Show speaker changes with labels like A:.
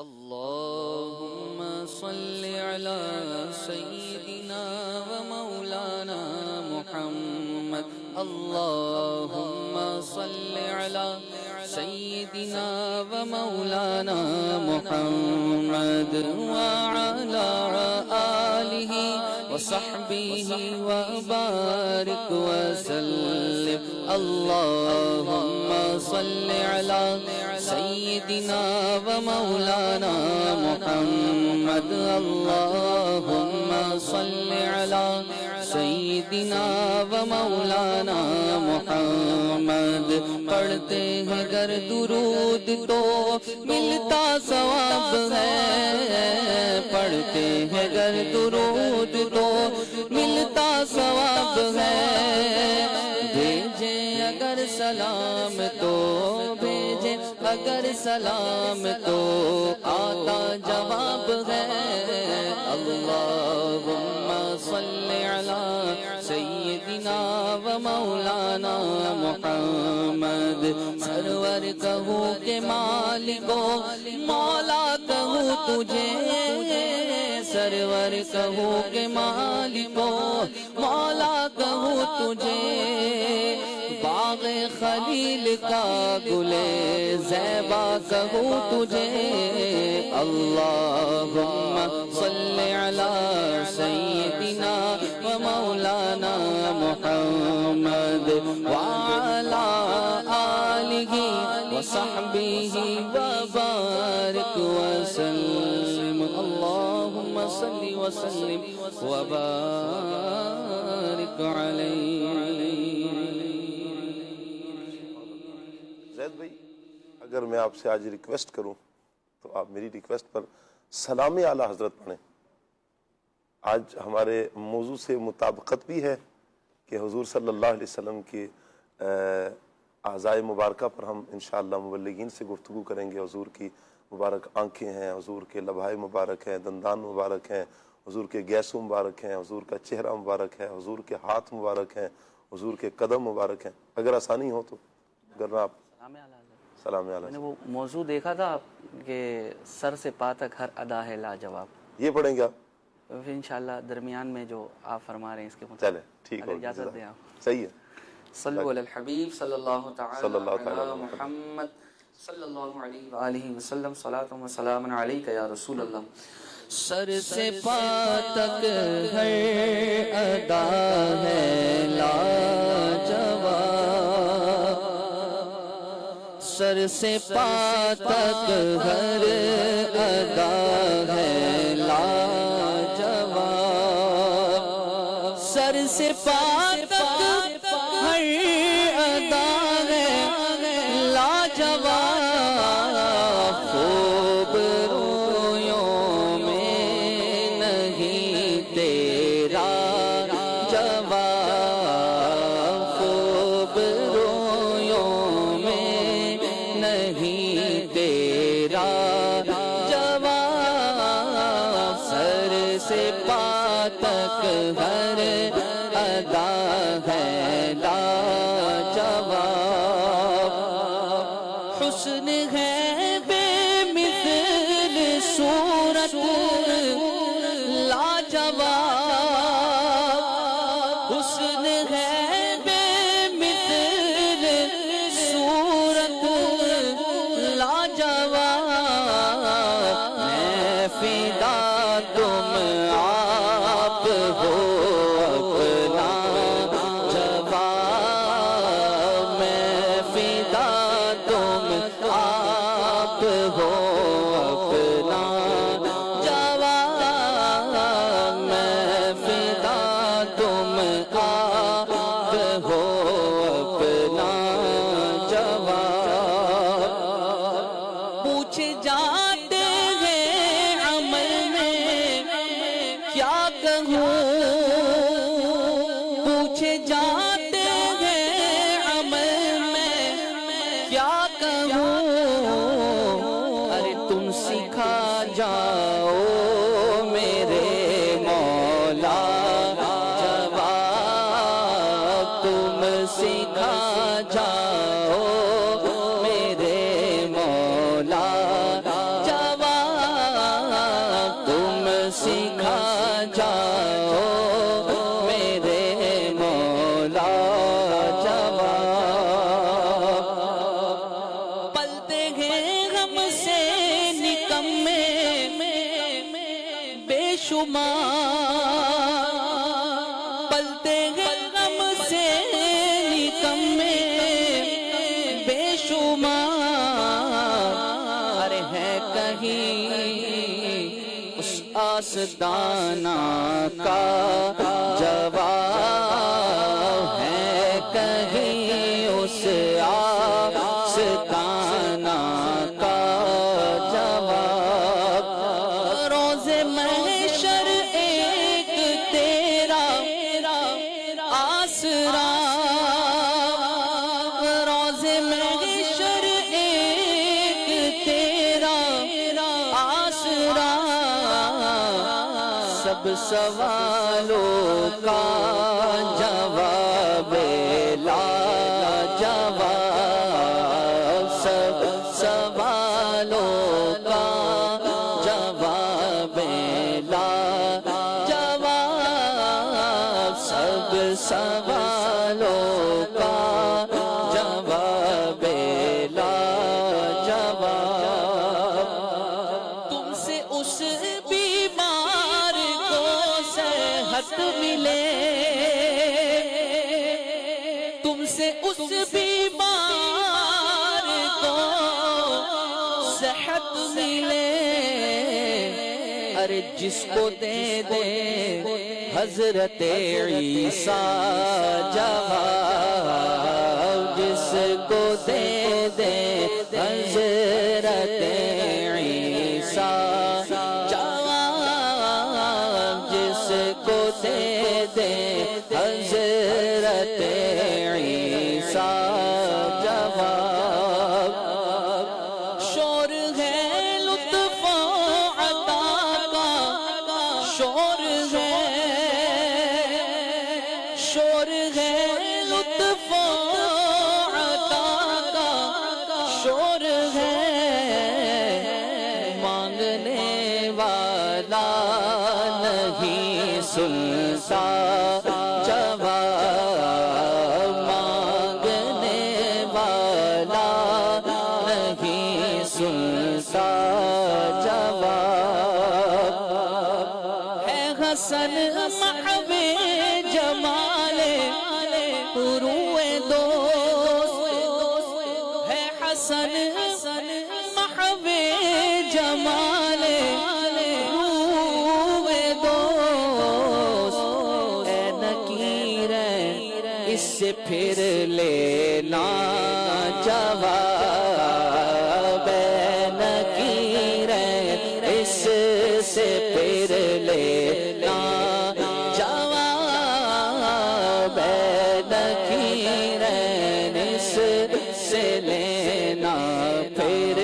A: اللهم صل على سيدنا ومولانا محمد. اللهم صل على سيدنا ومولانا محمد وعلى آله وصحبه وبارك وسلم. اللهم صل على سيدنا ومولانا محمد. اللهم صل على سیدنا و مولانا محمد. پڑھتے ہیں گر درود تو ملتا ثواب ہے. پڑھتے ہیں گر درود تو ملتا ثواب ہے. بھیجیں اگر سلام تو بھیجیں اگر سلام تو آتا جواب ہے. اللہم صل علی سیدنا و مولانا محمد. سرور کہوں کہ مالکو مولا کہوں تجھے. سرور کہوں کہ مالکو مولا کہوں تجھے. باغ خلیل کا گلے زیبا کہوں تجھے. اللہم صل علی سیدنا و مولانا محمد وعلی آلہ وصحبہ وبارک وسلم. اللہم صل وسلم وبارک علیہ.
B: زید بھائی، اگر میں آپ سے آج ریکویسٹ کروں تو آپ میری ریکویسٹ پر سلام اعلیٰ حضرت پڑھیں. آج ہمارے موضوع سے مطابقت بھی ہے کہ حضور صلی اللہ علیہ وسلم کی اعضائے مبارکہ پر ہم انشاءاللہ مبلغین سے گفتگو کریں گے. حضور کی مبارک آنکھیں ہیں، حضور کے لبھائے مبارک ہیں، دندان مبارک ہیں، حضور کے گیسو مبارک ہیں، حضور کا چہرہ مبارک ہے، حضور کے ہاتھ مبارک ہیں، حضور کے قدم مبارک ہیں. اگر آسانی ہو تو اگر آپ سلام علیہ.
A: میں نے وہ موضوع دیکھا تھا کہ سر سے پا تک ہر ادا ہے لاجواب.
B: یہ پڑھیں گے آپ
A: انشاءاللہ درمیان میں جو آپ فرما رہے ہیں اس کے مطابق.
B: چلیں ٹھیک ہو،
A: اجازت دیں آپ.
B: صحیح ہے.
A: صلو علی الحبیب صلی اللہ تعالی علی محمد صلی اللہ علیہ وآلہ وسلم. صلاۃ و سلام علیک یا رسول اللہ. سر سے پا تک ہر ادا ہے لاجواب. سر سے پا تک ہر ادا ہے لاجواب. سر سے پا تک ہر ادا ہے لاجواب. خوب رویوں میں نہیں تیرا جواب. خوب رویوں میں نہیں تیرا جواب. سر سے پا تک ہر ادا ہے لاجواب. حسن ہے بے مثل صورت لاجواب. حسن ہے بے مثل صورت لاجواب. میں فدا تم آپ ہو اپنا جواب. میں فدا تم آپ ہو اپنا جواب. میں فدا تم آپ ہو اپنا جواب. پوچھ جاتے ہیں عمل میں کیا کہوں. پوچھ جاتے ہیں عمل میں کیا کہوں. ارے تم سکھا جاؤ میرے مولا جواب. تم سکھا جاؤ میرے مولا جواب. شمار پلتے ہیں غم سے نکمے بے شمار ارے ہے کہیں اس آسدانہ کا جواب ہے کہیں اس آسدانہ کا جواب روز محشر ایک تیرا آسرا روز محشر ایک تیرا آسرا سب سوالوں کا جواب لا جواب سب سوالوں کا جواب لا جواب سب سوالوں کا جواب لا جواب تم سے اس بیمار کو صحت ملے تم سے اس بیمار کو صحت ملے ارے جس کو دے دے حضرت عیسیٰ جواب جس کو دے دے حضرت عیسیٰ جواب جس کو دے دے حضرت عیسیٰ جواب شور ہے لطف و عطا کا شور ہے لطف و عطا کا شور ہے مانگنے والا نہیں سنتا جواب مانگنے والا نہیں سنتا جواب ہے حسن محو جمال روئے دوست ہے حسن محو جمال روئے دوست اے نکیریں اس سے پھر لینا جواب اے نکیریں اس سے پھر لینا جواب اے نکیریں اس سے لینا پھر